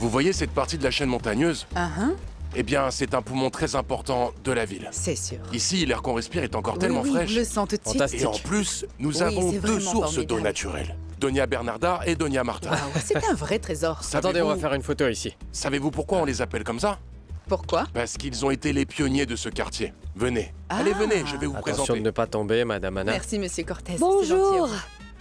Vous voyez cette partie de la chaîne montagneuse? Uh-huh. Eh bien, c'est un poumon très important de la ville. C'est sûr. Ici, l'air qu'on respire est encore tellement oui, fraîche. je le sens tout de suite. Fantastique. Et en plus, nous Oui, avons c'est deux vraiment sources d'eau formidable. naturelle. Doña Bernarda et Doña Marta. Waouh, c'est un vrai trésor. Attendez, on va Savez-vous faire une photo ici. savez-vous pourquoi on les appelle comme ça? Pourquoi? Parce qu'ils ont été les pionniers de ce quartier. Venez. Allez, venez, je vais vous Attention présenter. de ne pas tomber, Madame Anna. Merci, monsieur Cortez. c'est gentil à Bonjour. vous.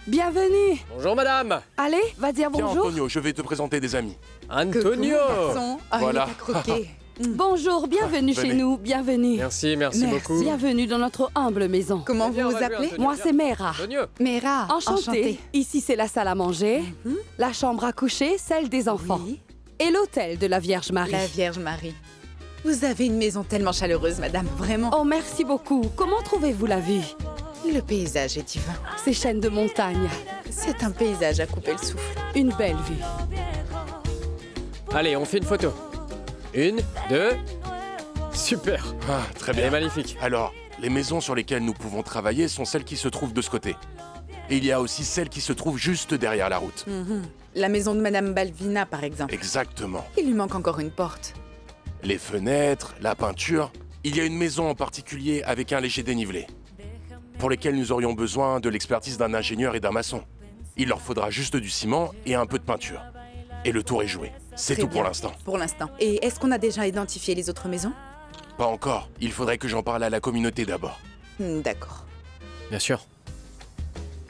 Bienvenue. Bonjour, Madame. Allez, va dire Tiens, bonjour. Antonio, je vais te présenter des amis. Que Antonio. cool, garçon. Ah, Voilà. il est à croquer. Bonjour, bienvenue venez. chez nous, bienvenue. Merci Merci. beaucoup. Bienvenue dans notre humble maison. Comment Viens, vous on vous va jouer, appelez? Antonio. Moi, c'est Mera. Antonio. Mera. Enchantée. Ici, c'est la salle à manger, la chambre à coucher, celle des enfants, Oui, et l'hôtel de la Vierge Marie. la Vierge Marie. Vous avez une maison tellement chaleureuse, madame, vraiment. Oh, merci beaucoup. Comment trouvez-vous la vue? Le paysage est divin. Ces chaînes de montagnes, C'est un paysage à couper le souffle. une belle vue. Allez, on fait une photo. 1, 2. Super. Ah, très Elle est bien. magnifique. Alors, les maisons sur lesquelles nous pouvons travailler sont celles qui se trouvent de ce côté. Et il y a aussi celles qui se trouvent juste derrière la route. La maison de madame Balvina, par exemple. Exactement. Il lui manque encore une porte. Les fenêtres, la peinture. Il y a une maison en particulier avec un léger dénivelé, pour lesquelles nous aurions besoin de l'expertise d'un ingénieur et d'un maçon. Il leur faudra juste du ciment et un peu de peinture. Et le tour est joué. C'est Très tout bien. pour l'instant. Pour l'instant. Et est-ce qu'on a déjà identifié les autres maisons? Pas encore. Il faudrait que j'en parle à la communauté d'abord. D'accord. Bien sûr.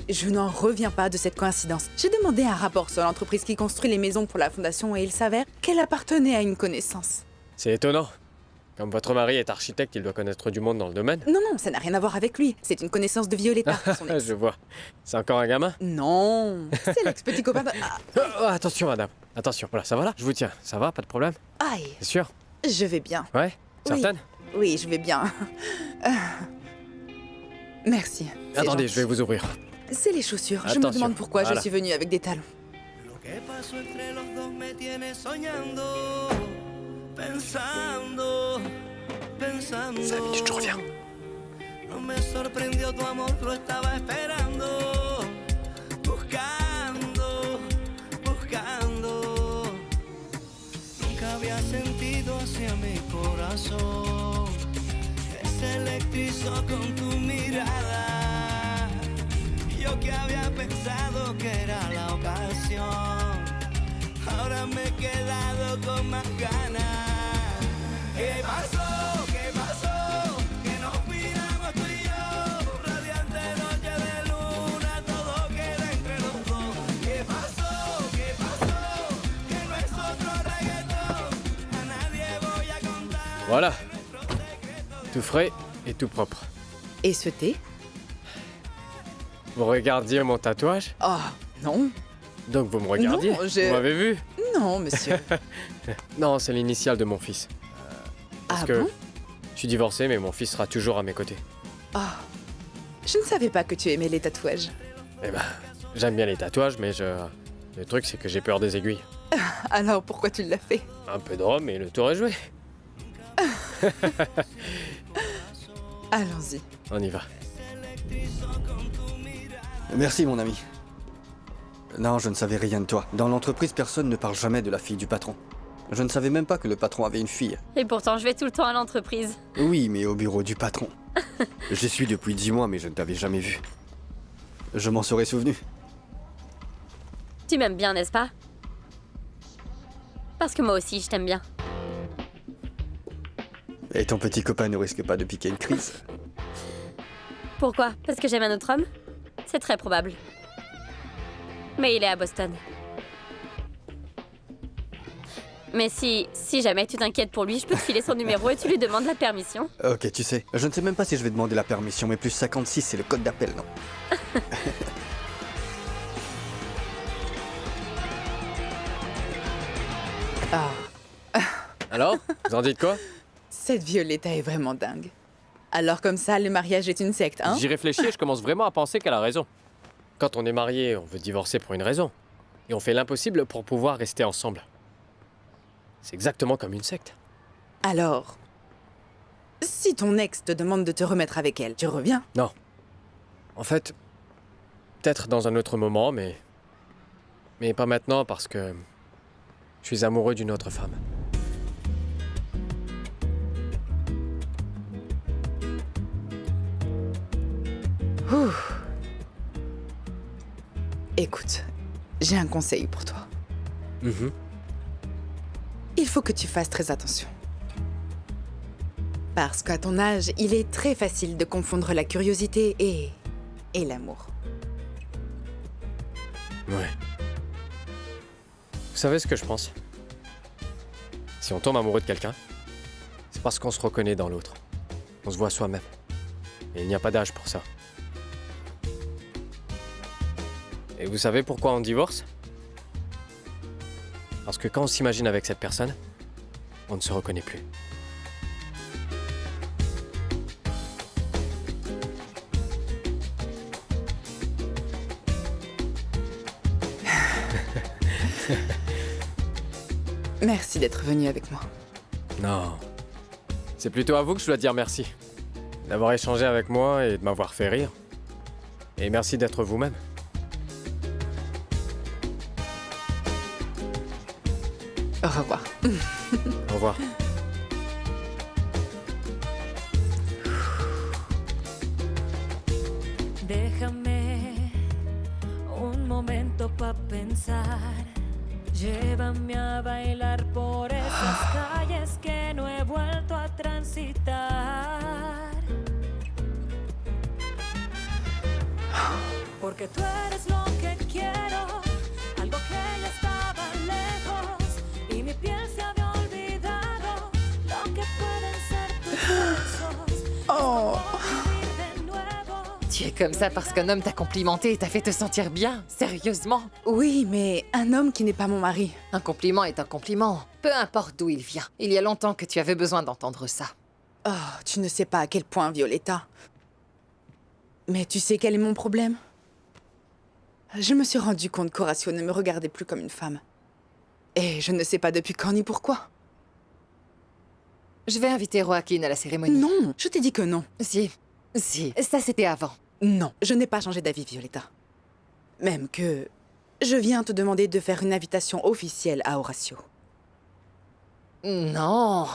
Je n'en reviens pas de cette coïncidence. J'ai demandé un rapport sur l'entreprise qui construit les maisons pour la fondation et il s'avère qu'elle appartenait à une connaissance. C'est étonnant. Comme votre mari est architecte, il doit connaître du monde dans le domaine. Non, non, ça n'a rien à voir avec lui. C'est une connaissance de Violetta, son Ah, ex. je vois. C'est encore un gamin. Non, c'est l'ex-petit copain de... Ah, Oh, attention, madame. Attention, voilà, ça va là? Je vous tiens. Ça va, pas de problème? aïe, C'est sûr? je vais bien. Ouais? Oui. Certaine? Oui, je vais bien. Merci. c'est Attendez, gentil. je vais vous ouvrir. C'est les chaussures. Je me Attention. demande pourquoi Voilà. je suis venue avec des talons. Lo que pasó entre los dos me tiene soñando, pensando, pensando. 5 minutes, je reviens. No me sorprendió tu amor, lo estaba esperando, buscando, buscando. Nunca había sentido hacia mi corazón que se electrizó con tu mirada. Yo que había pensado que era la ocasión, ahora me he quedado con más ganas. ¿Qué pasó? ¿Qué pasó? Que nos miramos tú y yo, radiante noche de luna, todo queda entre los dos. ¿Qué pasó? ¿Qué pasó? Que no es otro reggaetón, a nadie voy a contar. Voilà. Tout frais et tout propre. Et ce thé? Vous regardiez mon tatouage? Oh, non. Donc vous me regardiez? Non, je- Vous m'avez vu? Non, monsieur. Non, c'est l'initiale de mon fils. Parce Ah que bon? je suis divorcé, mais mon fils sera toujours à mes côtés. Ah, je ne savais pas que tu aimais les tatouages. Eh ben, j'aime bien les tatouages, mais le truc, c'est que j'ai peur des aiguilles. Alors pourquoi tu l'as fait? Un peu de rhum et le tour est joué. Allons-y. On y va. Merci, mon ami. Non, je ne savais rien de toi. Dans l'entreprise, personne ne parle jamais de la fille du patron. Je ne savais même pas que le patron avait une fille. Et pourtant, je vais tout le temps à l'entreprise. Oui, mais au bureau du patron. J'y suis depuis 10 mois, mais je ne t'avais jamais vu. Je m'en serais souvenu. Tu m'aimes bien, n'est-ce pas? Parce que moi aussi, je t'aime bien. Et ton petit copain ne risque pas de piquer une crise. Pourquoi? Parce que j'aime un autre homme? C'est très probable. Mais il est à Boston. Mais si jamais tu t'inquiètes pour lui, je peux te filer son numéro et tu lui demandes la permission. Ok, tu sais, je ne sais même pas si je vais demander la permission, mais plus 56, c'est le code d'appel, non? Ah, Alors, vous en dites quoi? cette Violetta est vraiment dingue. Alors comme ça, le mariage est une secte, hein? J'y réfléchis et je commence vraiment à penser qu'elle a raison. Quand on est marié, on veut divorcer pour une raison. Et on fait l'impossible pour pouvoir rester ensemble. C'est exactement comme une secte. Alors, si ton ex te demande de te remettre avec elle, tu reviens? Non. En fait, peut-être dans un autre moment, mais pas maintenant parce que Je suis amoureux d'une autre femme. Écoute, j'ai un conseil pour toi. Mhm. Il faut que tu fasses très attention. Parce qu'à ton âge, il est très facile de confondre la curiosité et l'amour. Ouais. Vous savez ce que je pense? Si on tombe amoureux de quelqu'un, c'est parce qu'on se reconnaît dans l'autre. On se voit soi-même. Et il n'y a pas d'âge pour ça. Et vous savez pourquoi on divorce? Parce que quand on s'imagine avec cette personne, on ne se reconnaît plus. Merci d'être venu avec moi. Non. C'est plutôt à vous que je dois dire merci. D'avoir échangé avec moi et de m'avoir fait rire. Et merci d'être vous-même. Au revoir. Au revoir. Déjame un momento pa' pensar. Llévame a bailar por esas calles que no he vuelto a transitar. Porque tú eres lo que quiero, algo que ya estaba lejos y mi piel se había olvidado lo que pueden ser tus besos. Oh. Tu es comme ça parce qu'un homme t'a complimenté et t'a fait te sentir bien, sérieusement. Oui, mais un homme qui n'est pas mon mari. Un compliment est un compliment, peu importe d'où il vient. Il y a longtemps que tu avais besoin d'entendre ça. Oh, tu ne sais pas à quel point, Violetta. Mais tu sais quel est mon problème? Je me suis rendu compte qu'Horacio ne me regardait plus comme une femme. Et je ne sais pas depuis quand ni pourquoi. Je vais inviter Joaquin à la cérémonie. Non, je t'ai dit que non. Si, ça c'était avant. Non, je n'ai pas changé d'avis, Violetta. Même que... je viens te demander de faire une invitation officielle à Horacio. Non.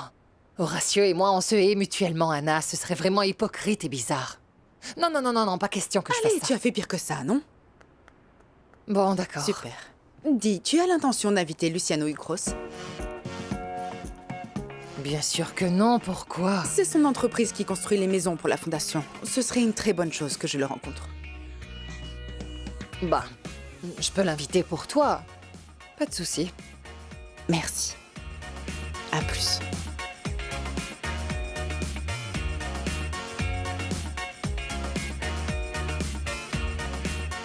Horacio et moi, on se hait mutuellement, Anna. Ce serait vraiment hypocrite et bizarre. Non, pas question que je Allez, fasse ça. tu as fait pire que ça, non? Bon, d'accord. Super. Dis, tu as l'intention d'inviter Luciano Ugros? Bien sûr que non, pourquoi? C'est son entreprise qui construit les maisons pour la fondation. Ce serait une très bonne chose que je le rencontre. Bah, je peux l'inviter pour toi. Pas de souci. Merci. À plus.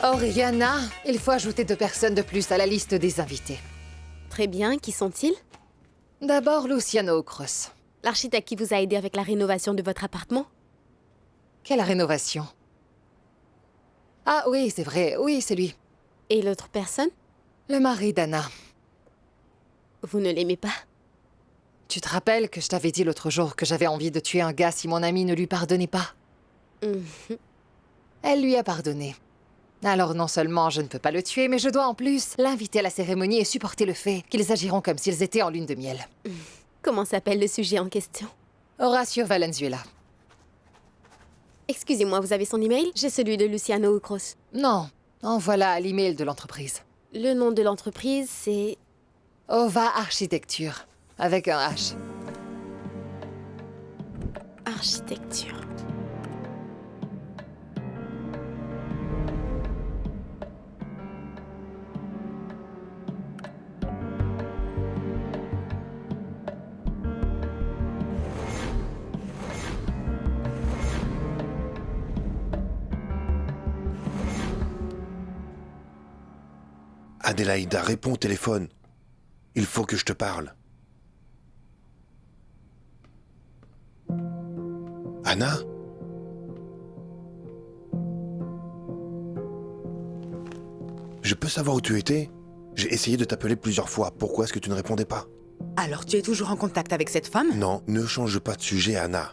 Oriana, il faut ajouter 2 personnes de plus à la liste des invités. Très bien, qui sont-ils? D'abord, Luciano Ugros. L'architecte qui vous a aidé avec la rénovation de votre appartement? Quelle rénovation? Ah oui, c'est vrai, oui, c'est lui. Et l'autre personne? Le mari d'Anna. Vous ne l'aimez pas? Tu te rappelles que je t'avais dit l'autre jour que j'avais envie de tuer un gars si mon ami ne lui pardonnait pas? Mhm. Elle lui a pardonné. Alors non seulement je ne peux pas le tuer, mais je dois en plus l'inviter à la cérémonie et supporter le fait qu'ils agiront comme s'ils étaient en lune de miel. Comment s'appelle le sujet en question? Horacio Valenzuela. Excusez-moi, vous avez son email? J'ai celui de Luciano Ugros. Non, en voilà l'email de l'entreprise. Le nom de l'entreprise, c'est... Ova Architecture, avec un H. Architecture. Adélaïda, réponds au téléphone. Il faut que je te parle. Anna? Je peux savoir où tu étais? J'ai essayé de t'appeler plusieurs fois. Pourquoi est-ce que tu ne répondais pas? Alors tu es toujours en contact avec cette femme? Non, ne change pas de sujet, Anna.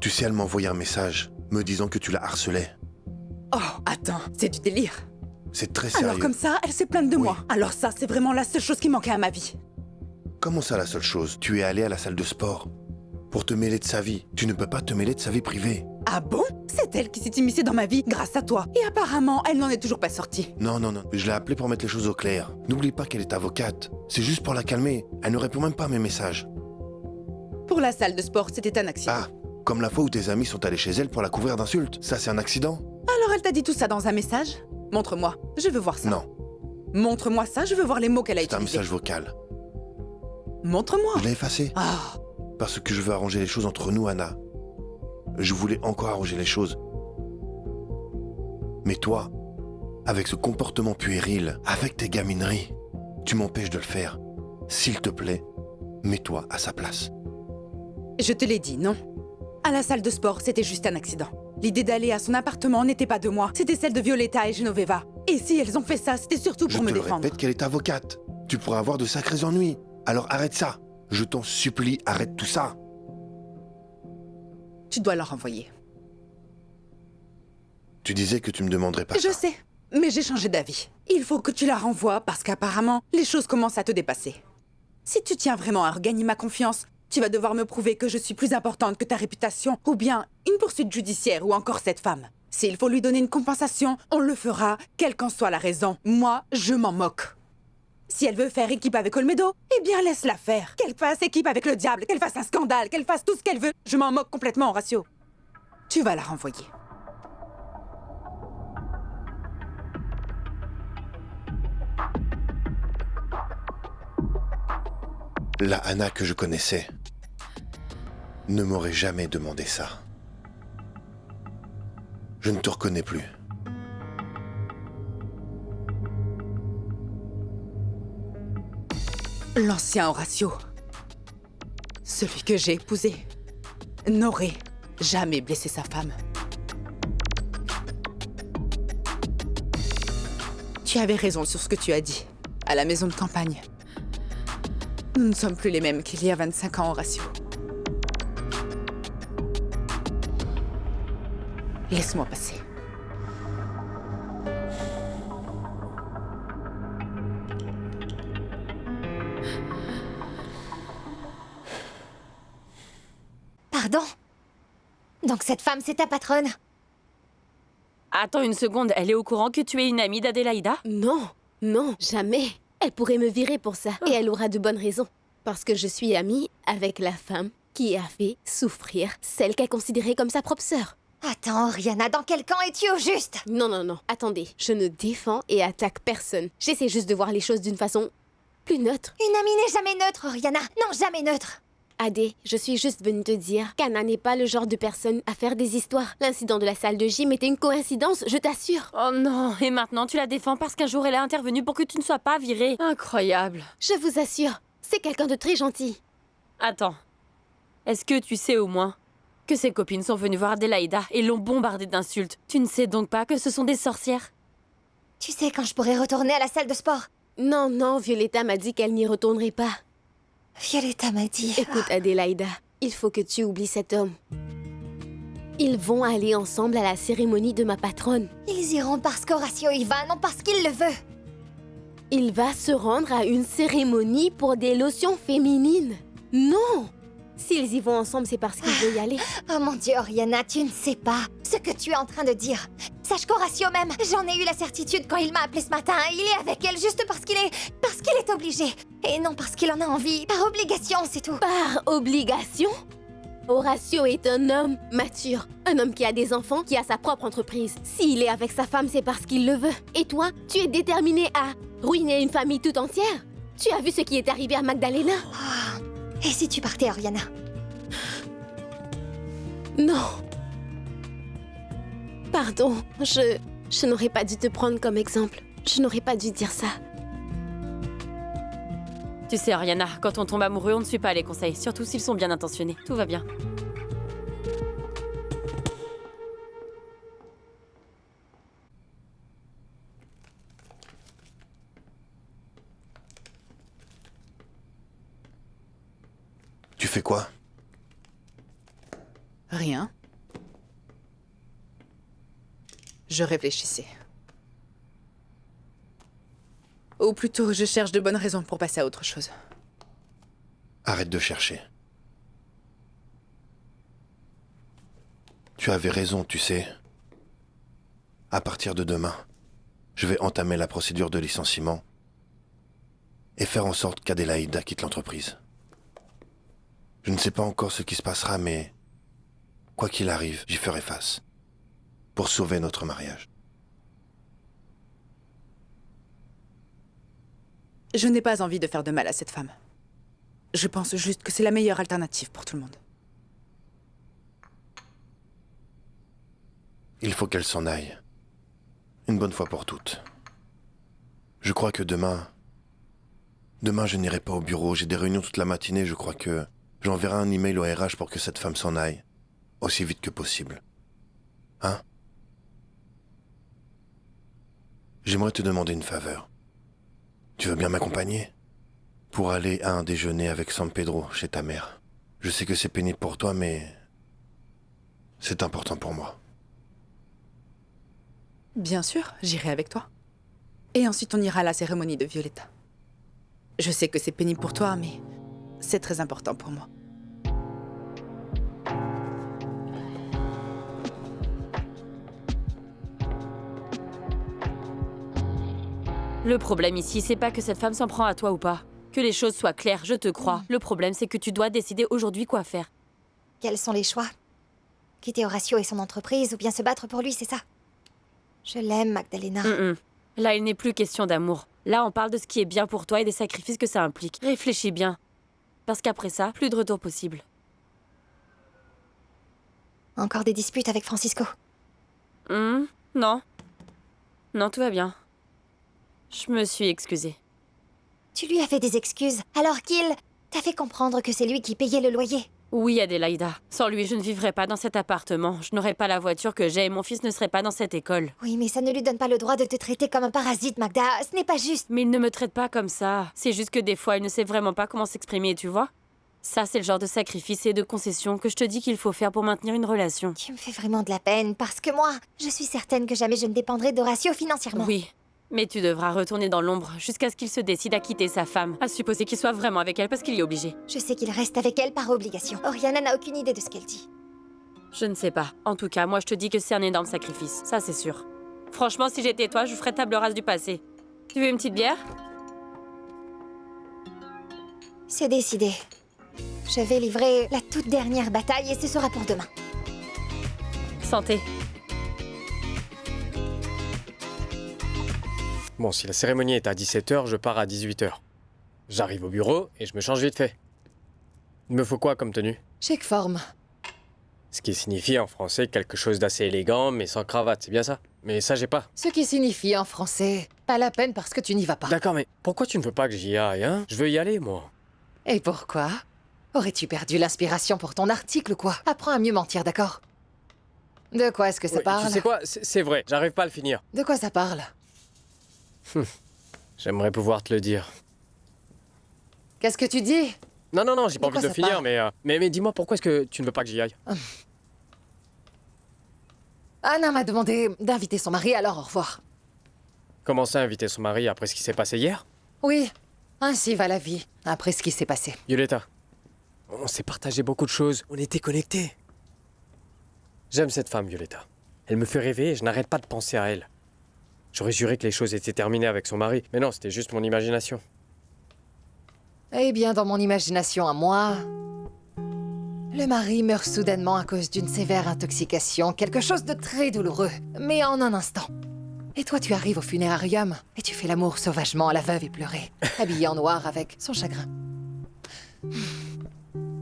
Tu sais, elle m'a envoyé un message, me disant que tu la harcelais. Oh, attends, c'est du délire. C'est très sérieux. Alors comme ça, elle s'est plainte de Oui. moi. Alors ça, c'est vraiment la seule chose qui manquait à ma vie. Comment ça la seule chose? Tu es allé à la salle de sport pour te mêler de sa vie. Tu ne peux pas te mêler de sa vie privée. Ah bon? C'est elle qui s'est immiscée dans ma vie grâce à toi. Et apparemment, elle n'en est toujours pas sortie. Non, non, non. Je l'ai appelée pour mettre les choses au clair. N'oublie pas qu'elle est avocate. C'est juste pour la calmer. Elle ne répond même pas à mes messages. Pour la salle de sport, c'était un accident. Ah, comme la fois où tes amis sont allés chez elle pour la couvrir d'insultes. Ça, c'est un accident? Alors elle t'a dit tout ça dans un message? Montre-moi, je veux voir ça. Non, Montre-moi ça, je veux voir les mots qu'elle a c'est un utilisés. message vocal. Montre-moi. Je l'ai effacé. Ah, Parce que je veux arranger les choses entre nous, Anna. Je voulais encore arranger les choses. Mais toi, avec ce comportement puéril, avec tes gamineries, tu m'empêches de le faire. S'il te plaît, mets-toi à sa place. je te l'ai dit, non? À la salle de sport, c'était juste un accident. L'idée d'aller à son appartement n'était pas de moi, c'était celle de Violetta et Genoveva. Et si elles ont fait ça, c'était surtout Je pour te me le défendre. répète qu'elle est avocate. Tu pourrais avoir de sacrés ennuis. Alors arrête ça. Je t'en supplie, arrête tout ça. Tu dois leur envoyer. Tu disais que tu me demanderais pas Je ça. sais, mais j'ai changé d'avis. Il faut que tu la renvoies parce qu'apparemment, les choses commencent à te dépasser. Si tu tiens vraiment à regagner ma confiance, tu vas devoir me prouver que je suis plus importante que ta réputation, ou bien une poursuite judiciaire, ou encore cette femme. S'il faut lui donner une compensation, on le fera, quelle qu'en soit la raison. Moi, je m'en moque. Si elle veut faire équipe avec Olmedo, eh bien laisse-la faire. Qu'elle fasse équipe avec le diable, qu'elle fasse un scandale, qu'elle fasse tout ce qu'elle veut. Je m'en moque complètement, Horacio. Tu vas la renvoyer. La Anna que je connaissais ne m'aurait jamais demandé ça. Je ne te reconnais plus. L'ancien Horacio, celui que j'ai épousé, n'aurait jamais blessé sa femme. Tu avais raison sur ce que tu as dit, à la maison de campagne. Nous ne sommes plus les mêmes qu'il y a 25 ans, Horacio. Laisse-moi passer. Pardon? Donc cette femme, c'est ta patronne? Attends une seconde, elle est au courant que tu es une amie d'Adélaïda? Non, non, jamais. Elle pourrait me virer pour ça. Et elle aura de bonnes raisons. Parce que je suis amie avec la femme qui a fait souffrir celle qu'elle considérait comme sa propre sœur. Attends, Rihanna, dans quel camp es-tu au juste? Non, non, non. Attendez, je ne défends et attaque personne. J'essaie juste de voir les choses d'une façon plus neutre. Une amie n'est jamais neutre, Rihanna. Non, jamais neutre. Adé, je suis juste venue te dire qu'Anna n'est pas le genre de personne à faire des histoires. L'incident de la salle de gym était une coïncidence, je t'assure. Oh non, et maintenant tu la défends parce qu'un jour elle est intervenue pour que tu ne sois pas virée. Incroyable. Je vous assure, c'est quelqu'un de très gentil. Attends, est-ce que tu sais au moins que ses copines sont venues voir Adélaïda et l'ont bombardée d'insultes? Tu ne sais donc pas que ce sont des sorcières? Tu sais quand je pourrais retourner à la salle de sport? Non, non, Violetta m'a dit qu'elle n'y retournerait pas. Violetta m'a dit... Écoute, Adélaïda, il faut que tu oublies cet homme. Ils vont aller ensemble à la cérémonie de ma patronne. Ils iront parce qu'Horacio y va, non parce qu'il le veut. Il va se rendre à une cérémonie pour des lotions féminines. Non! S'ils y vont ensemble, c'est parce qu'il veut y aller. Oh mon Dieu, Oriana, tu ne sais pas ce que tu es en train de dire. Sache qu'Horacio même, j'en ai eu la certitude quand il m'a appelé ce matin. Il est avec elle juste parce qu'il est obligé. Et non parce qu'il en a envie. Par obligation, c'est tout. Par obligation? Horacio est un homme mature. Un homme qui a des enfants, qui a sa propre entreprise. S'il est avec sa femme, c'est parce qu'il le veut. Et toi, tu es déterminé à ruiner une famille tout entière? Tu as vu ce qui est arrivé à Magdalena? Oh. Et si tu partais, Oriana? Non. Pardon, je n'aurais pas dû te prendre comme exemple. Je n'aurais pas dû dire ça. Tu sais, Ariana, quand on tombe amoureux, on ne suit pas les conseils, surtout s'ils sont bien intentionnés. Tout va bien. Tu fais quoi? Rien. Je réfléchissais. Ou plutôt, je cherche de bonnes raisons pour passer à autre chose. Arrête de chercher. Tu avais raison, tu sais. À partir de demain, je vais entamer la procédure de licenciement et faire en sorte qu'Adélaïda quitte l'entreprise. Je ne sais pas encore ce qui se passera, mais quoi qu'il arrive, j'y ferai face pour sauver notre mariage. Je n'ai pas envie de faire de mal à cette femme. Je pense juste que c'est la meilleure alternative pour tout le monde. Il faut qu'elle s'en aille. Une bonne fois pour toutes. Je crois que demain, je n'irai pas au bureau. J'ai des réunions toute la matinée. Je crois que j'enverrai un email au RH pour que cette femme s'en aille. Aussi vite que possible. Hein? J'aimerais te demander une faveur. Tu veux bien m'accompagner? Pour aller à un déjeuner avec San Pedro, chez ta mère. Je sais que c'est pénible pour toi, mais c'est important pour moi. Bien sûr, j'irai avec toi. Et ensuite, on ira à la cérémonie de Violetta. Je sais que c'est pénible pour toi, mais c'est très important pour moi. Le problème ici, c'est pas que cette femme s'en prend à toi ou pas. Que les choses soient claires, je te crois. Le problème, c'est que tu dois décider aujourd'hui quoi faire. Quels sont les choix? Quitter Horacio et son entreprise ou bien se battre pour lui, c'est ça? Je l'aime, Magdalena. Là, il n'est plus question d'amour. Là, on parle de ce qui est bien pour toi et des sacrifices que ça implique. Réfléchis bien. Parce qu'après ça, plus de retour possible. Encore des disputes avec Francisco? Non. Non, tout va bien. Je me suis excusée. Tu lui as fait des excuses, alors qu'il t'a fait comprendre que c'est lui qui payait le loyer. Oui, Adélaïda. Sans lui, je ne vivrais pas dans cet appartement. Je n'aurais pas la voiture que j'ai et mon fils ne serait pas dans cette école. Oui, mais ça ne lui donne pas le droit de te traiter comme un parasite, Magda. Ce n'est pas juste. Mais il ne me traite pas comme ça. C'est juste que des fois, il ne sait vraiment pas comment s'exprimer, tu vois? Ça, c'est le genre de sacrifice et de concession que je te dis qu'il faut faire pour maintenir une relation. Tu me fais vraiment de la peine, parce que moi, je suis certaine que jamais je ne dépendrai d'Horacio financièrement. Oui. Mais tu devras retourner dans l'ombre jusqu'à ce qu'il se décide à quitter sa femme. À supposer qu'il soit vraiment avec elle parce qu'il y est obligé. Je sais qu'il reste avec elle par obligation. Oriana n'a aucune idée de ce qu'elle dit. Je ne sais pas. En tout cas, moi je te dis que c'est un énorme sacrifice. Ça, c'est sûr. Franchement, si j'étais toi, je ferais table rase du passé. Tu veux une petite bière? C'est décidé. Je vais livrer la toute dernière bataille et ce sera pour demain. Santé. Bon, si la cérémonie est à 17h, je pars à 18h. J'arrive au bureau et je me change vite fait. Il me faut quoi comme tenue? Chic forme. Ce qui signifie en français quelque chose d'assez élégant, mais sans cravate, c'est bien ça? Mais ça, j'ai pas. Ce qui signifie en français, pas la peine parce que tu n'y vas pas. D'accord, mais pourquoi tu ne veux pas que j'y aille, hein? Je veux y aller, moi. Et pourquoi? Aurais-tu perdu l'inspiration pour ton article, quoi? Apprends à mieux mentir, d'accord? De quoi est-ce que ça parle? Tu sais quoi? C'est vrai, j'arrive pas à le finir. De quoi ça parle? J'aimerais pouvoir te le dire. Qu'est-ce que tu dis? Non, j'ai pas envie de ça finir, parle mais dis-moi pourquoi est-ce que tu ne veux pas que j'y aille? Anna m'a demandé d'inviter son mari, alors au revoir. Comment ça, inviter son mari après ce qui s'est passé hier? Oui, ainsi va la vie, après ce qui s'est passé. Violetta, on s'est partagé beaucoup de choses, on était connectés. J'aime cette femme, Violetta. Elle me fait rêver et je n'arrête pas de penser à elle. J'aurais juré que les choses étaient terminées avec son mari, mais non, c'était juste mon imagination. Eh bien, dans mon imagination à moi, le mari meurt soudainement à cause d'une sévère intoxication, quelque chose de très douloureux, mais en un instant. Et toi, tu arrives au funérarium et tu fais l'amour sauvagement à la veuve éplorée, habillée en noir avec son chagrin.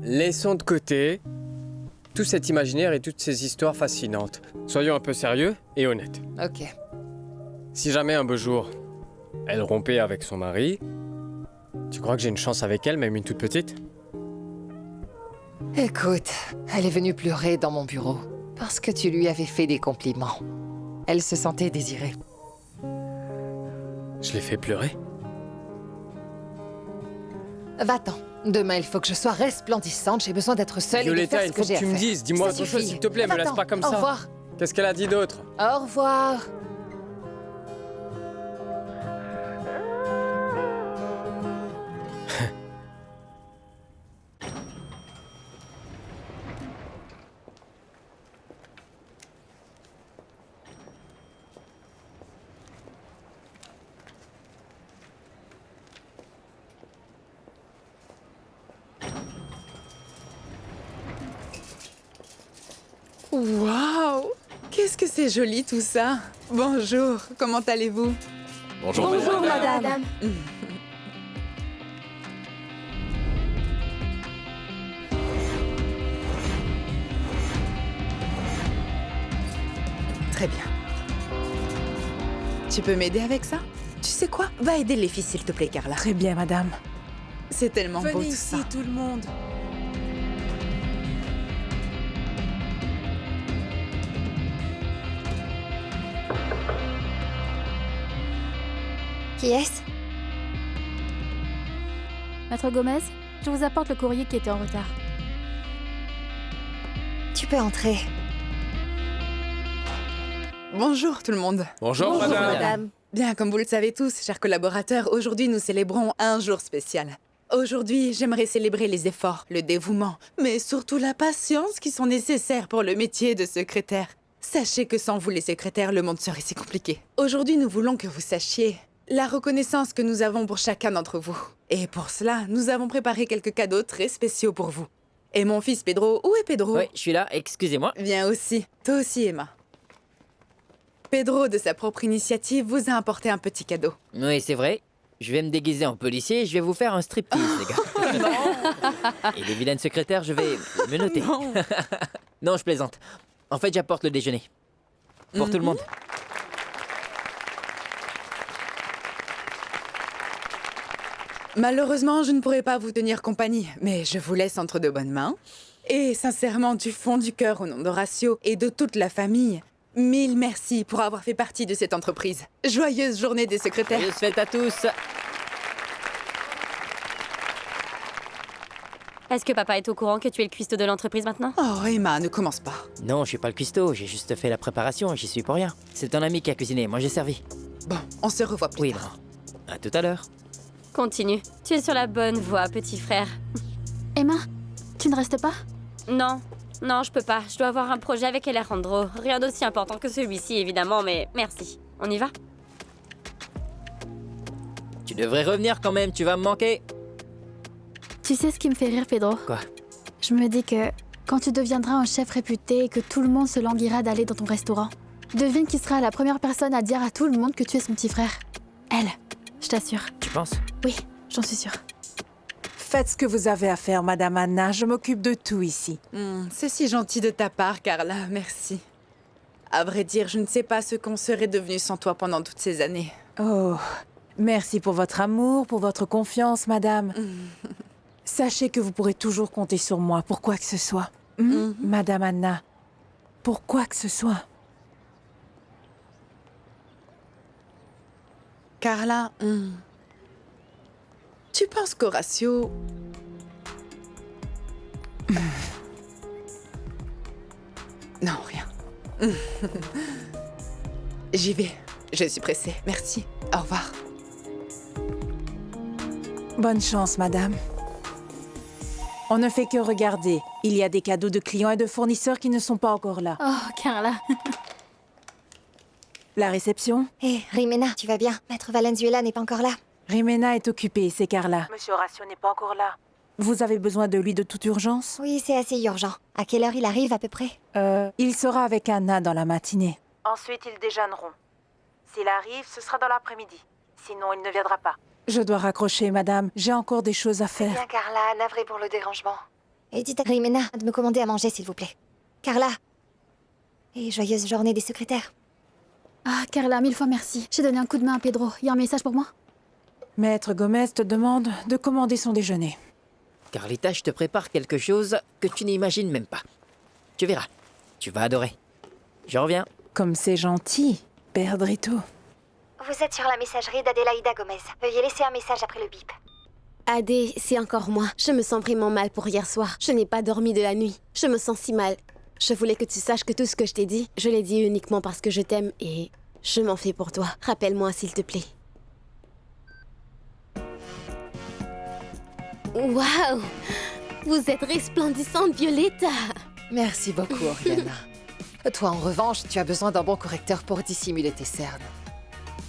Laissons de côté tout cet imaginaire et toutes ces histoires fascinantes. Soyons un peu sérieux et honnêtes. Ok. Si jamais un beau jour, elle rompait avec son mari, tu crois que j'ai une chance avec elle, même une toute petite? Écoute, elle est venue pleurer dans mon bureau parce que tu lui avais fait des compliments. Elle se sentait désirée. Je l'ai fait pleurer? Va-t'en. Demain, il faut que je sois resplendissante. J'ai besoin d'être seule et de Violetta, faire il ce faut que j'ai que tu à me faire. dises. Dis-moi Ça autre chose, suffit. s'il te plaît. Me laisse Va-t'en. pas comme Au ça. revoir. Qu'est-ce qu'elle a dit d'autre? Au revoir. Waouh! Qu'est-ce que c'est joli tout ça! Bonjour, comment allez-vous? Bonjour, madame. Très bien. Tu peux m'aider avec ça? Tu sais quoi? Va aider les filles s'il te plaît, Carla. Très bien, madame. C'est tellement beau Venez tout ici, ça. tout le monde. Qui est-ce? Maître Gomez, je vous apporte le courrier qui était en retard. Tu peux entrer. Bonjour tout le monde. Bonjour, madame. Bien, comme vous le savez tous, chers collaborateurs, aujourd'hui nous célébrons un jour spécial. Aujourd'hui, j'aimerais célébrer les efforts, le dévouement, mais surtout la patience qui sont nécessaires pour le métier de secrétaire. Sachez que sans vous les secrétaires, le monde serait si compliqué. Aujourd'hui, nous voulons que vous sachiez la reconnaissance que nous avons pour chacun d'entre vous. Et pour cela, nous avons préparé quelques cadeaux très spéciaux pour vous. Et mon fils Pedro, où est Pedro? Oui, je suis là, excusez-moi. Viens aussi. Toi aussi, Emma. Pedro, de sa propre initiative, vous a apporté un petit cadeau. Oui, c'est vrai. Je vais me déguiser en policier et je vais vous faire un striptease, les gars. Et les vilaines secrétaires, je vais me noter. Non. Non, je plaisante. En fait, j'apporte le déjeuner. Pour tout le monde. Malheureusement, je ne pourrai pas vous tenir compagnie, mais je vous laisse entre de bonnes mains. Et sincèrement, du fond du cœur, au nom d'Horatio et de toute la famille, 1000 merci pour avoir fait partie de cette entreprise. Joyeuse journée des secrétaires. Joyeuse fête à tous. Est-ce que papa est au courant que tu es le cuistot de l'entreprise maintenant? Oh, Emma, ne commence pas. Non, je suis pas le cuistot, j'ai juste fait la préparation, j'y suis pour rien. C'est ton ami qui a cuisiné, moi j'ai servi. Bon, on se revoit plus Oui, tard. bon. À tout à l'heure. Continue. Tu es sur la bonne voie, petit frère. Emma, tu ne restes pas? Non, non, je peux pas. Je dois avoir un projet avec Alejandro. Rien d'aussi important que celui-ci, évidemment, mais merci. On y va? Tu devrais revenir quand même, tu vas me manquer. Tu sais ce qui me fait rire, Pedro? Quoi? Je me dis que quand tu deviendras un chef réputé et que tout le monde se languira d'aller dans ton restaurant, devine qui sera la première personne à dire à tout le monde que tu es son petit frère. Elle, je t'assure. Tu penses? Oui, j'en suis sûre. Faites ce que vous avez à faire, Madame Anna. Je m'occupe de tout ici. C'est si gentil de ta part, Carla. Merci. À vrai dire, je ne sais pas ce qu'on serait devenu sans toi pendant toutes ces années. Oh, merci pour votre amour, pour votre confiance, Madame. Sachez que vous pourrez toujours compter sur moi pour quoi que ce soit. Madame Anna, pour quoi que ce soit. Carla, tu penses qu'Horatio... Non, rien. J'y vais. Je suis pressée. Merci. Au revoir. Bonne chance, Madame. On ne fait que regarder. Il y a des cadeaux de clients et de fournisseurs qui ne sont pas encore là. Oh, Carla. La réception? Hé, Rimena, tu vas bien? Maître Valenzuela n'est pas encore là. Rimena est occupée, c'est Carla. Monsieur Horatio n'est pas encore là. Vous avez besoin de lui de toute urgence? Oui, c'est assez urgent. À quelle heure il arrive à peu près? Il sera avec Anna dans la matinée. Ensuite, ils déjeuneront. S'il arrive, ce sera dans l'après-midi. Sinon, il ne viendra pas. Je dois raccrocher, madame. J'ai encore des choses à faire. Bien, Carla, navré pour le dérangement. Et dites à Rimena de me commander à manger, s'il vous plaît. Carla. Et joyeuse journée des secrétaires. Ah, Carla, 1000 fois merci. J'ai donné un coup de main à Pedro. Il y a un message pour moi? Maître Gomez te demande de commander son déjeuner. Carlita, je te prépare quelque chose que tu n'imagines même pas. Tu verras. Tu vas adorer. Je reviens. Comme c'est gentil, Père Drito. Vous êtes sur la messagerie d'Adélaïda Gomez. Veuillez laisser un message après le bip. Adé, c'est encore moi. Je me sens vraiment mal pour hier soir. Je n'ai pas dormi de la nuit. Je me sens si mal. Je voulais que tu saches que tout ce que je t'ai dit, je l'ai dit uniquement parce que je t'aime et je m'en fais pour toi. Rappelle-moi, s'il te plaît. Waouh! Vous êtes resplendissante, Violetta! Merci beaucoup, Oriana. Toi, en revanche, tu as besoin d'un bon correcteur pour dissimuler tes cernes.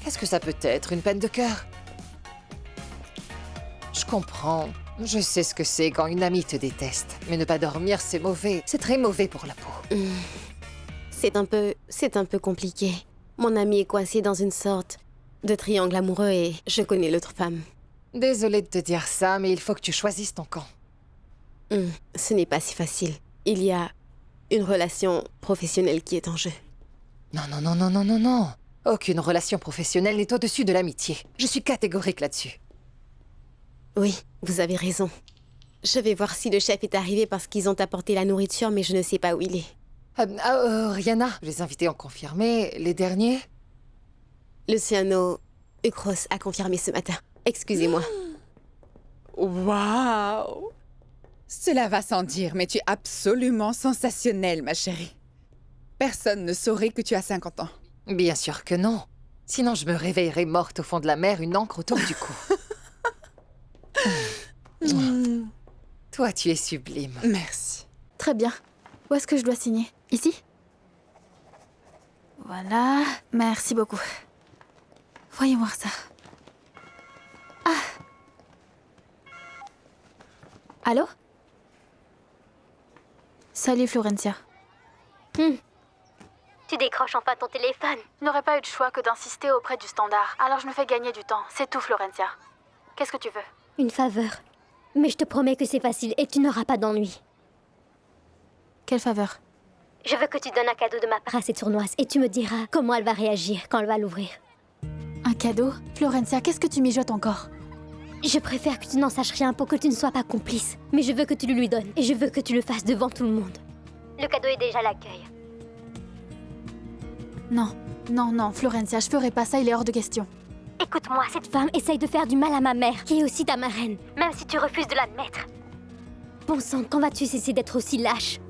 Qu'est-ce que ça peut être, une peine de cœur? Je comprends. Je sais ce que c'est quand une amie te déteste. Mais ne pas dormir, c'est mauvais. C'est très mauvais pour la peau. C'est un peu compliqué. Mon ami est coincé dans une sorte de triangle amoureux et je connais l'autre femme. Désolée de te dire ça, mais il faut que tu choisisses ton camp. Ce n'est pas si facile. Il y a une relation professionnelle qui est en jeu. Non. Aucune relation professionnelle n'est au-dessus de l'amitié. Je suis catégorique là-dessus. Oui, vous avez raison. Je vais voir si le chef est arrivé parce qu'ils ont apporté la nourriture, mais je ne sais pas où il est. Rihanna, les invités ont confirmé. Les derniers? Luciano Ukros a confirmé ce matin. Excusez-moi. Waouh! Cela va sans dire, mais tu es absolument sensationnelle, ma chérie. Personne ne saurait que tu as 50 ans. Bien sûr que non. Sinon, je me réveillerais morte au fond de la mer, une encre autour du cou. Toi, tu es sublime. Merci. Très bien. Où est-ce que je dois signer? Ici? Voilà. Merci beaucoup. Voyons voir ça. Ah! Allô? Salut Florencia. Tu décroches enfin ton téléphone. Je n'aurais pas eu de choix que d'insister auprès du standard. Alors je me fais gagner du temps. C'est tout, Florencia. Qu'est-ce que tu veux? Une faveur. Mais je te promets que c'est facile et tu n'auras pas d'ennui. Quelle faveur? Je veux que tu donnes un cadeau de ma part à cette sournoise et tu me diras comment elle va réagir quand elle va l'ouvrir. Un cadeau? Florencia, qu'est-ce que tu mijotes encore? Je préfère que tu n'en saches rien pour que tu ne sois pas complice. Mais je veux que tu le lui donnes et je veux que tu le fasses devant tout le monde. Le cadeau est déjà à l'accueil. Non, Florencia, je ferai pas ça, il est hors de question. Écoute-moi, cette femme essaye de faire du mal à ma mère, qui est aussi ta marraine, même si tu refuses de l'admettre. Bon sang, quand vas-tu cesser d'être aussi lâche?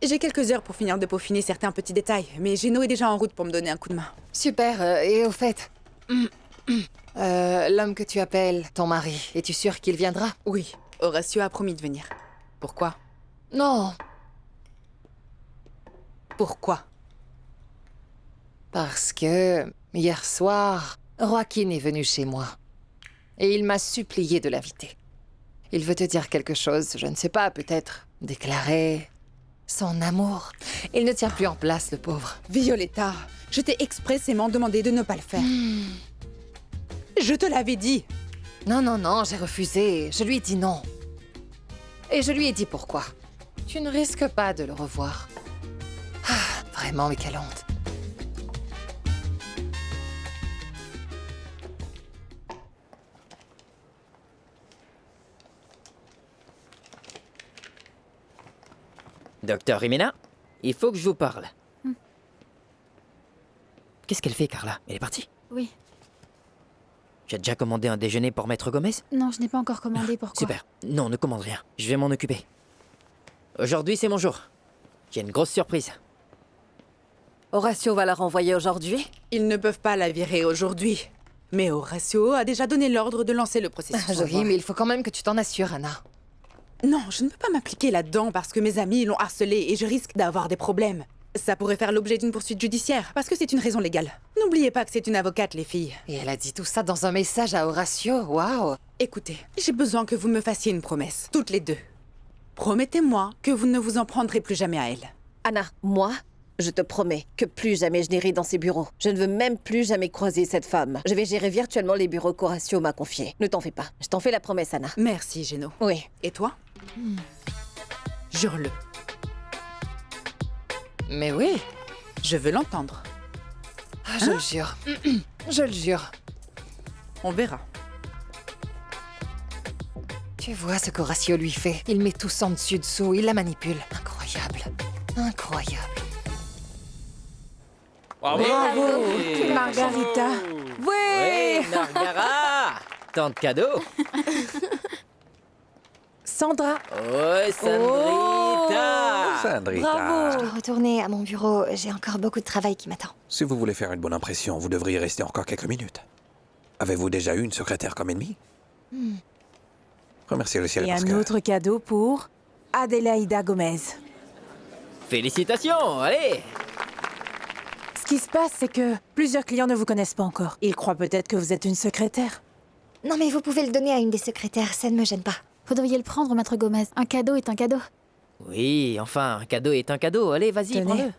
J'ai quelques heures pour finir de peaufiner certains petits détails, mais Geno est déjà en route pour me donner un coup de main. Super, et au fait... l'homme que tu appelles ton mari, es-tu sûr qu'il viendra? Oui, Horacio a promis de venir. Pourquoi? Non. Pourquoi? Parce que hier soir, Joaquin est venu chez moi. Et il m'a supplié de l'inviter. Il veut te dire quelque chose, je ne sais pas, peut-être déclarer son amour. Il ne tient plus en place, le pauvre. Violetta, je t'ai expressément demandé de ne pas le faire. Je te l'avais dit. Non, j'ai refusé. Je lui ai dit non. Et je lui ai dit pourquoi. Tu ne risques pas de le revoir. Vraiment, mais quelle honte. Docteur Rimena, il faut que je vous parle. Qu'est-ce qu'elle fait, Carla? Elle est partie? Oui. Tu as déjà commandé un déjeuner pour Maître Gomez? Non, je n'ai pas encore commandé, pourquoi? Super. Non, ne commande rien. Je vais m'en occuper. Aujourd'hui, c'est mon jour. J'ai une grosse surprise. Horacio va la renvoyer aujourd'hui? Ils ne peuvent pas la virer aujourd'hui. Mais Horacio a déjà donné l'ordre de lancer le processus. Oui, mais il faut quand même que tu t'en assures, Anna. Non, je ne peux pas m'appliquer là-dedans parce que mes amis l'ont harcelé et je risque d'avoir des problèmes. Ça pourrait faire l'objet d'une poursuite judiciaire, parce que c'est une raison légale. N'oubliez pas que c'est une avocate, les filles. Et elle a dit tout ça dans un message à Horacio, waouh! Écoutez, j'ai besoin que vous me fassiez une promesse, toutes les deux. Promettez-moi que vous ne vous en prendrez plus jamais à elle. Anna, moi, je te promets que plus jamais je n'irai dans ces bureaux. Je ne veux même plus jamais croiser cette femme. Je vais gérer virtuellement les bureaux qu'Horacio m'a confiés. Ne t'en fais pas. Je t'en fais la promesse, Anna. Merci, Geno. Oui. Et toi? Jure-le. Mais oui. Je veux l'entendre. Je le jure. Je le jure. On verra. Tu vois ce qu'Horacio lui fait? Il met tout en dessus-dessous, il la manipule. Incroyable. Incroyable. Bravo! Margarita. Oui, Margara! Tant de cadeaux! Sandra. Oh, Sandrita! Sandrita. Bravo. Je dois retourner à mon bureau. J'ai encore beaucoup de travail qui m'attend. Si vous voulez faire une bonne impression, vous devriez rester encore quelques minutes. Avez-vous déjà eu une secrétaire comme ennemie? Remerciez le ciel Et parce un que... autre cadeau pour Adelaida Gomez. Félicitations, allez! Ce qui se passe, c'est que plusieurs clients ne vous connaissent pas encore. Ils croient peut-être que vous êtes une secrétaire. Non mais vous pouvez le donner à une des secrétaires, ça ne me gêne pas. Vous devriez le prendre, maître Gomez. Un cadeau est un cadeau. Oui, enfin, un cadeau est un cadeau. Allez, vas-y, Tenez. prends-le.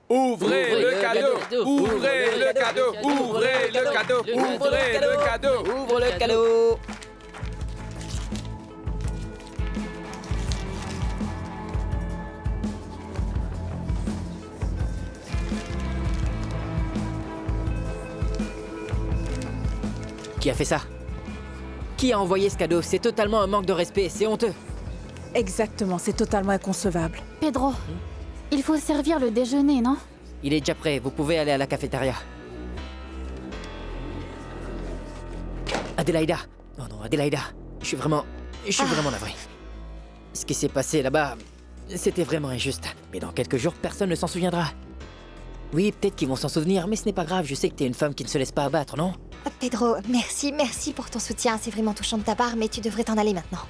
Ouvrez le cadeau! Ouvrez le cadeau! Ouvrez le cadeau! Ouvrez le cadeau! Ouvre le cadeau! Qui a fait ça? Qui a envoyé ce cadeau? C'est totalement un manque de respect, c'est honteux. Exactement, c'est totalement inconcevable. Pedro, il faut servir le déjeuner, non? Il est déjà prêt, vous pouvez aller à la cafétéria. Adélaïda! Non, non, Adélaïda, je suis vraiment navré. Ce qui s'est passé là-bas, c'était vraiment injuste. Mais dans quelques jours, personne ne s'en souviendra. Oui, peut-être qu'ils vont s'en souvenir, mais ce n'est pas grave, je sais que t'es une femme qui ne se laisse pas abattre, non? Pedro, merci pour ton soutien. C'est vraiment touchant de ta part, mais tu devrais t'en aller maintenant.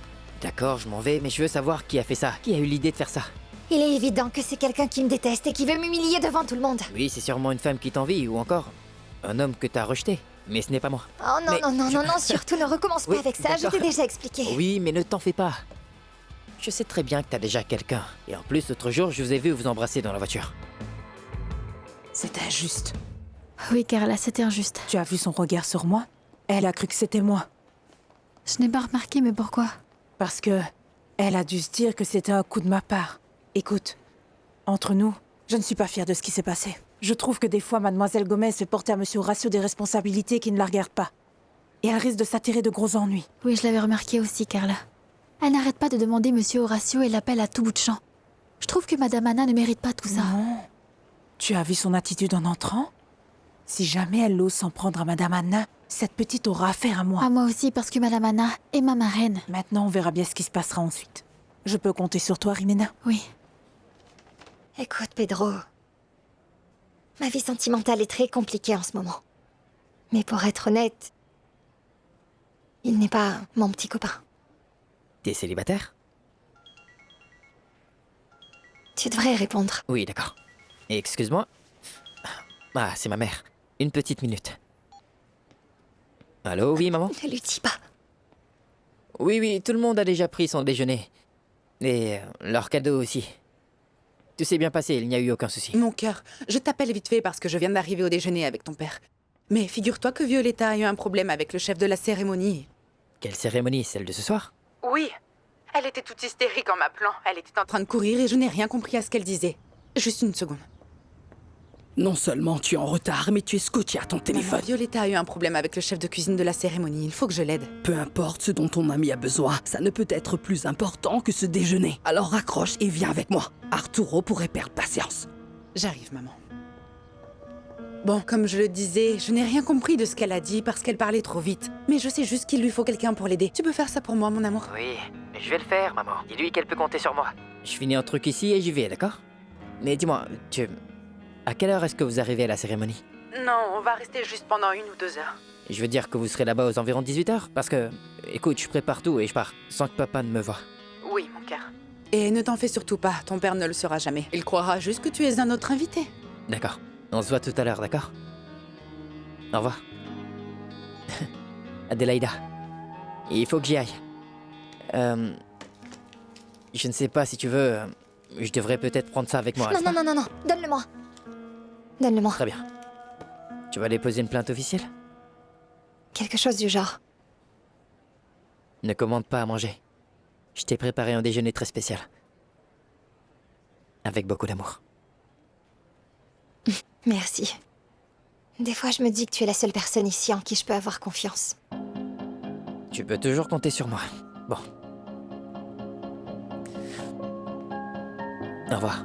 D'accord, je m'en vais, mais je veux savoir qui a fait ça. Qui a eu l'idée de faire ça? Il est évident que c'est quelqu'un qui me déteste et qui veut m'humilier devant tout le monde. Oui, c'est sûrement une femme qui t'envie, ou encore un homme que t'as rejeté. Mais ce n'est pas moi. Oh non, Mais non, surtout ne recommence pas Oui, avec ça, je d'accord. t'ai déjà expliqué. Oui, mais ne t'en fais pas. Je sais très bien que t'as déjà quelqu'un. Et en plus, l'autre jour, je vous ai vu vous embrasser dans la voiture. C'est injuste. Oui, Carla, c'était injuste. Tu as vu son regard sur moi? Elle a cru que c'était moi. Je n'ai pas remarqué, mais pourquoi? Parce que elle a dû se dire que c'était un coup de ma part. Écoute, entre nous, je ne suis pas fière de ce qui s'est passé. Je trouve que des fois, mademoiselle Gomez fait porter à monsieur Horacio des responsabilités qui ne la regardent pas. Et elle risque de s'attirer de gros ennuis. Oui, je l'avais remarqué aussi, Carla. Elle n'arrête pas de demander monsieur Horacio et l'appelle à tout bout de champ. Je trouve que madame Anna ne mérite pas tout ça. Non. Tu as vu son attitude en entrant? Si jamais elle ose s'en prendre à madame Anna, cette petite aura affaire à moi. À moi aussi, parce que madame Anna est ma marraine. Maintenant, on verra bien ce qui se passera ensuite. Je peux compter sur toi, Rimena? Oui. Écoute, Pedro. Ma vie sentimentale est très compliquée en ce moment. Mais pour être honnête, il n'est pas mon petit copain. T'es célibataire? Tu devrais répondre. Oui, d'accord. Et excuse-moi. Ah, c'est ma mère. Une petite minute. Allô, oui, maman? Ne lui dis pas. Oui, tout le monde a déjà pris son déjeuner. Et leur cadeau aussi. Tout s'est bien passé, il n'y a eu aucun souci. Mon cœur, je t'appelle vite fait parce que je viens d'arriver au déjeuner avec ton père. Mais figure-toi que Violetta a eu un problème avec le chef de la cérémonie. Quelle cérémonie, celle de ce soir? Oui. Elle était toute hystérique en m'appelant. Elle était en train de courir et je n'ai rien compris à ce qu'elle disait. Juste une seconde. Non seulement tu es en retard, mais tu es scotché à ton téléphone. Maman, Violetta a eu un problème avec le chef de cuisine de la cérémonie. Il faut que je l'aide. Peu importe ce dont ton ami a besoin, ça ne peut être plus important que ce déjeuner. Alors raccroche et viens avec moi. Arturo pourrait perdre patience. J'arrive, maman. Bon, comme je le disais, je n'ai rien compris de ce qu'elle a dit parce qu'elle parlait trop vite. Mais je sais juste qu'il lui faut quelqu'un pour l'aider. Tu peux faire ça pour moi, mon amour? Oui, je vais le faire, maman. Dis-lui qu'elle peut compter sur moi. Je finis un truc ici et j'y vais, d'accord? Mais dis-moi, à quelle heure est-ce que vous arrivez à la cérémonie? Non, on va rester juste pendant 1 ou 2 heures. Je veux dire que vous serez là-bas aux environs 18h? Parce que, écoute, je prépare tout et je pars, sans que papa ne me voie. Oui, mon cœur. Et ne t'en fais surtout pas, ton père ne le saura jamais. Il croira juste que tu es un autre invité. D'accord. On se voit tout à l'heure, d'accord? Au revoir. Adélaïda, il faut que j'y aille. Je ne sais pas si tu veux... je devrais peut-être prendre ça avec moi. Non, donne-le-moi. Donne-le-moi. Très bien. Tu vas aller poser une plainte officielle? Quelque chose du genre. Ne commande pas à manger. Je t'ai préparé un déjeuner très spécial. Avec beaucoup d'amour. Merci. Des fois, je me dis que tu es la seule personne ici en qui je peux avoir confiance. Tu peux toujours compter sur moi. Bon. Au revoir.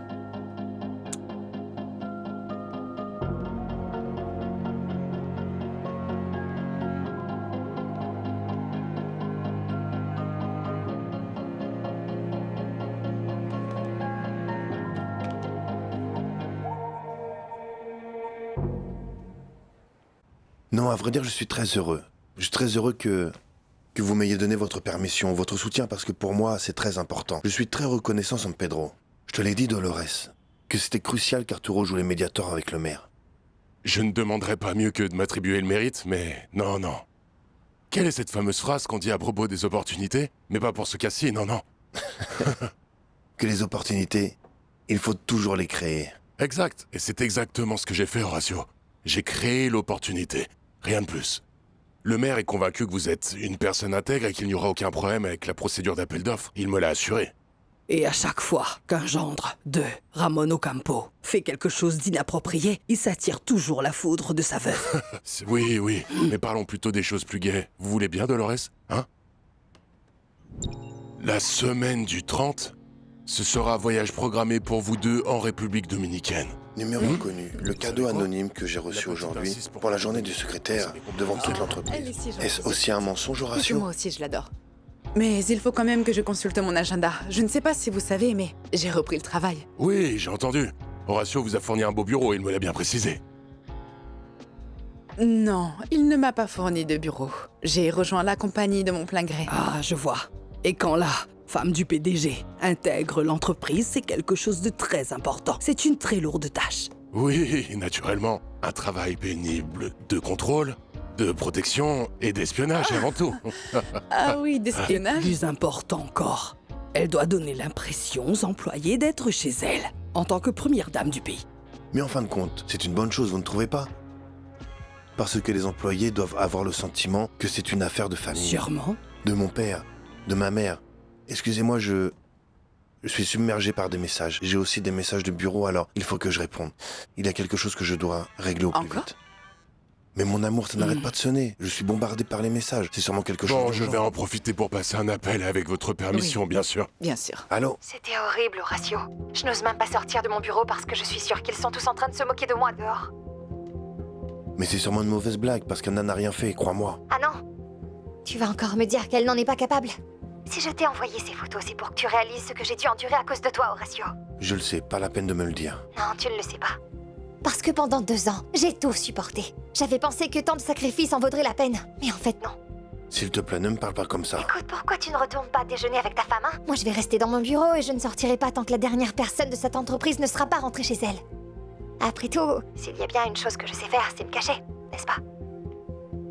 Non, à vrai dire, je suis très heureux. Je suis très heureux que vous m'ayez donné votre permission, votre soutien, parce que pour moi, c'est très important. Je suis très reconnaissant, San Pedro. Je te l'ai dit, Dolores, que c'était crucial qu'Arturo joue les médiateurs avec le maire. Je ne demanderais pas mieux que de m'attribuer le mérite, mais non. Quelle est cette fameuse phrase qu'on dit à propos des opportunités? Mais pas pour ce cas-ci, non, non. Que les opportunités, il faut toujours les créer. Exact. Et c'est exactement ce que j'ai fait, Horatio. J'ai créé l'opportunité. Rien de plus. Le maire est convaincu que vous êtes une personne intègre et qu'il n'y aura aucun problème avec la procédure d'appel d'offres. Il me l'a assuré. Et à chaque fois qu'un gendre de Ramon Ocampo fait quelque chose d'inapproprié, il s'attire toujours la foudre de sa veuve. Oui, oui. Mais parlons plutôt des choses plus gaies. Vous voulez bien, Dolores? Hein? La semaine du 30, ce sera un voyage programmé pour vous deux en République dominicaine. Numéro inconnu, le cadeau anonyme que j'ai reçu aujourd'hui pour la journée du secrétaire devant toute l'entreprise. Est-ce aussi un mensonge, Horatio? Moi aussi, je l'adore. Mais il faut quand même que je consulte mon agenda. Je ne sais pas si vous savez, mais j'ai repris le travail. Oui, j'ai entendu. Horatio vous a fourni un beau bureau, il me l'a bien précisé. Non, il ne m'a pas fourni de bureau. J'ai rejoint la compagnie de mon plein gré. Ah, je vois. Et quand la femme du PDG intègre l'entreprise, c'est quelque chose de très important. C'est une très lourde tâche. Oui, naturellement. Un travail pénible de contrôle, de protection et d'espionnage avant tout. Ah oui, Et d'espionnage. plus important encore, elle doit donner l'impression aux employés d'être chez elle, en tant que première dame du pays. Mais en fin de compte, c'est une bonne chose, vous ne trouvez pas? Parce que les employés doivent avoir le sentiment que c'est une affaire de famille. Sûrement. De mon père, de ma mère. Excusez-moi, je suis submergé par des messages. J'ai aussi des messages de bureau, alors il faut que je réponde. Il y a quelque chose que je dois régler au plus vite. Mais mon amour, ça n'arrête pas de sonner. Je suis bombardé par les messages. C'est sûrement quelque chose Bon, d'urgent. je vais en profiter pour passer un appel avec votre permission, bien sûr. Bien sûr. Allô? C'était horrible, Horatio. Je n'ose même pas sortir de mon bureau parce que je suis sûre qu'ils sont tous en train de se moquer de moi dehors. Mais c'est sûrement une mauvaise blague, parce qu'Anna n'a rien fait, crois-moi. Ah non? Tu vas encore me dire qu'elle n'en est pas capable? Si je t'ai envoyé ces photos, c'est pour que tu réalises ce que j'ai dû endurer à cause de toi, Horatio. Je le sais, pas la peine de me le dire. Non, tu ne le sais pas. Parce que pendant 2 ans, j'ai tout supporté. J'avais pensé que tant de sacrifices en vaudraient la peine. Mais en fait, non. S'il te plaît, ne me parle pas comme ça. Écoute, pourquoi tu ne retournes pas déjeuner avec ta femme, hein? Moi, je vais rester dans mon bureau et je ne sortirai pas tant que la dernière personne de cette entreprise ne sera pas rentrée chez elle. Après tout, s'il y a bien une chose que je sais faire, c'est me cacher, n'est-ce pas?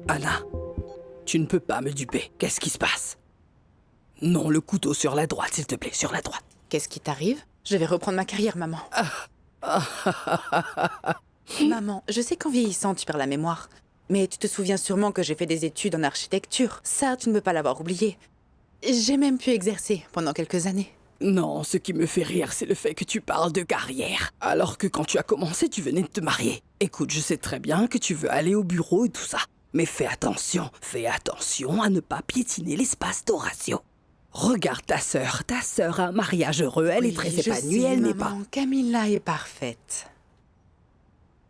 Anna, tu ne peux pas me duper. Qu'est-ce qui se passe? Non, le couteau sur la droite, s'il te plaît, sur la droite. Qu'est-ce qui t'arrive? Je vais reprendre ma carrière, maman. Maman, je sais qu'en vieillissant, tu perds la mémoire. Mais tu te souviens sûrement que j'ai fait des études en architecture. Ça, tu ne peux pas l'avoir oublié. J'ai même pu exercer pendant quelques années. Non, ce qui me fait rire, c'est le fait que tu parles de carrière. Alors que quand tu as commencé, tu venais de te marier. Écoute, je sais très bien que tu veux aller au bureau et tout ça. Mais fais attention à ne pas piétiner l'espace d'Horatio. Regarde ta sœur a un mariage heureux, elle est très épanouie, elle n'est pas... Camilla est parfaite.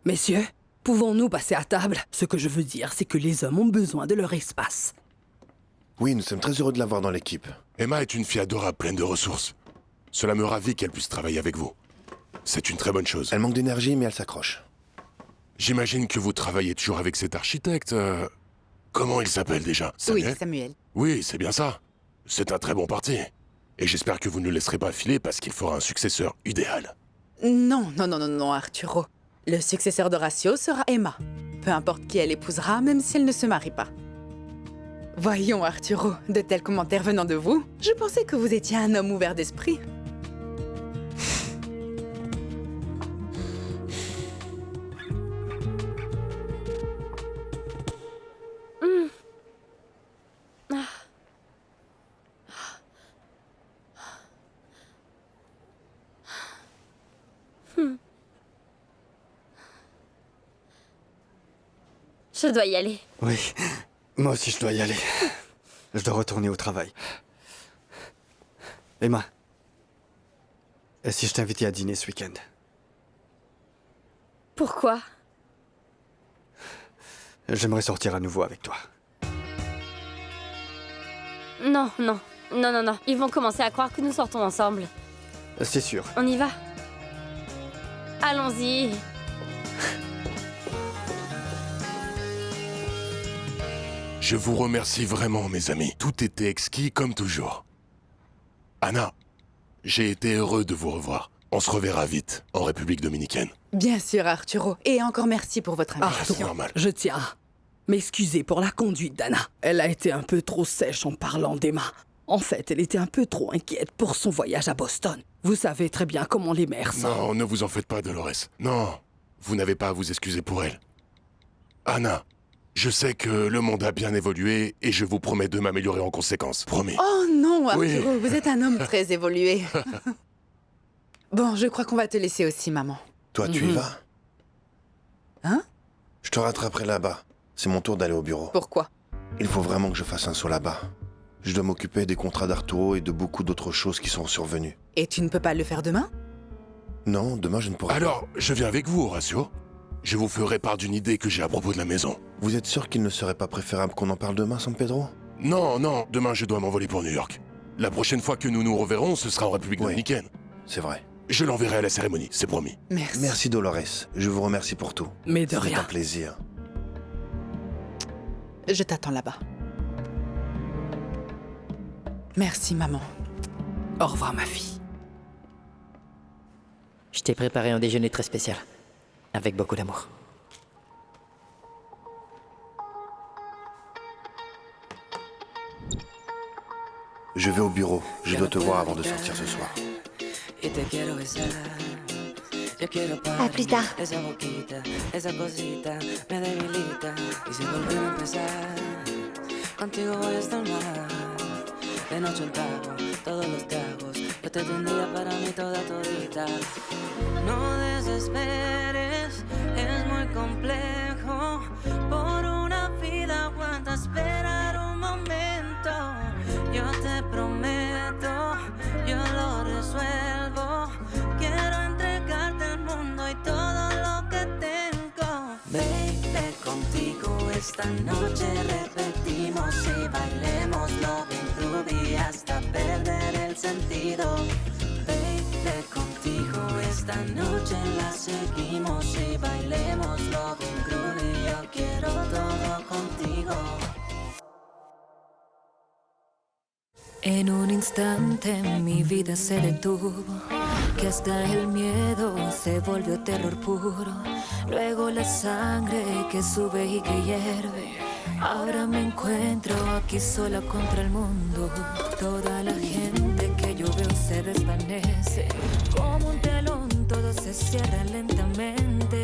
Messieurs, pouvons-nous passer à table? Ce que je veux dire, c'est que les hommes ont besoin de leur espace. Oui, nous sommes très heureux de l'avoir dans l'équipe. Emma est une fille adorable, pleine de ressources. Cela me ravit qu'elle puisse travailler avec vous. C'est une très bonne chose. Elle manque d'énergie, mais elle s'accroche. J'imagine que vous travaillez toujours avec cet architecte. Comment il s'appelle déjà? Samuel? Oui, Samuel. Oui, c'est bien ça. C'est un très bon parti. Et j'espère que vous ne le laisserez pas filer parce qu'il fera un successeur idéal. Non, Arturo. Le successeur d'Horatio sera Emma. Peu importe qui elle épousera, même si elle ne se marie pas. Voyons, Arturo, de tels commentaires venant de vous, je pensais que vous étiez un homme ouvert d'esprit. Je dois y aller. Oui, moi aussi je dois y aller. Je dois retourner au travail. Emma, et si je t'invitais à dîner ce week-end? Pourquoi? J'aimerais sortir à nouveau avec toi. Non. Ils vont commencer à croire que nous sortons ensemble. C'est sûr. On y va? Allons-y. Je vous remercie vraiment, mes amis. Tout était exquis comme toujours. Anna, j'ai été heureux de vous revoir. On se reverra vite, en République dominicaine. Bien sûr, Arturo. Et encore merci pour votre invitation. Arturo, je tiens M'excuser pour la conduite d'Anna. Elle a été un peu trop sèche en parlant d'Emma. En fait, elle était un peu trop inquiète pour son voyage à Boston. Vous savez très bien comment les mères sont. Non, ne vous en faites pas, Dolores. Non, vous n'avez pas à vous excuser pour elle. Anna, je sais que le monde a bien évolué et je vous promets de m'améliorer en conséquence. Promis. Oh non, Arturo, Oui. vous êtes un homme très évolué. Bon, je crois qu'on va te laisser aussi, maman. Toi, tu y vas? Hein? Je te rattraperai là-bas. C'est mon tour d'aller au bureau. Pourquoi? Il faut vraiment que je fasse un saut là-bas. Je dois m'occuper des contrats d'Arturo et de beaucoup d'autres choses qui sont survenues. Et tu ne peux pas le faire demain? Non, demain je ne pourrai Alors, je viens avec vous, Horacio. Je vous ferai part d'une idée que j'ai à propos de la maison. Vous êtes sûr qu'il ne serait pas préférable qu'on en parle demain, San Pedro? Non, non, demain je dois m'envoler pour New York. La prochaine fois que nous nous reverrons, ce sera en République dominicaine. C'est vrai. Je l'enverrai à la cérémonie, c'est promis. Merci. Merci Dolores. Je vous remercie pour tout. Mais de C'était rien. un plaisir. Je t'attends là-bas. Merci, maman. Au revoir, ma fille. Je t'ai préparé un déjeuner très spécial. Avec beaucoup d'amour. Je vais au bureau. Je dois te voir avant de sortir ce soir. À plus tard. Esa boquita, esa cosita me debilita. Y si volvemos a empezar, contigo voy a estar mal. De noche un trago, todos los tragos. Yo te tendría para mí toda todita. No desesperes, es muy complejo. Por una vida aguanta esperar un momento. Yo te prometo, yo lo resuelvo. Quiero entregarte el mundo y todo lo que tengo. Baby, contigo esta noche repetimos y bailémoslo bien groovy hasta perder el sentido. Baby, contigo esta noche la seguimos y bailémoslo bien groovy. Yo quiero todo contigo. En un instante mi vida se detuvo, que hasta el miedo se volvió terror puro. Luego la sangre que sube y que hierve. Ahora me encuentro aquí sola contra el mundo. Toda la gente que yo veo se desvanece. Como un telón todo se cierra lentamente.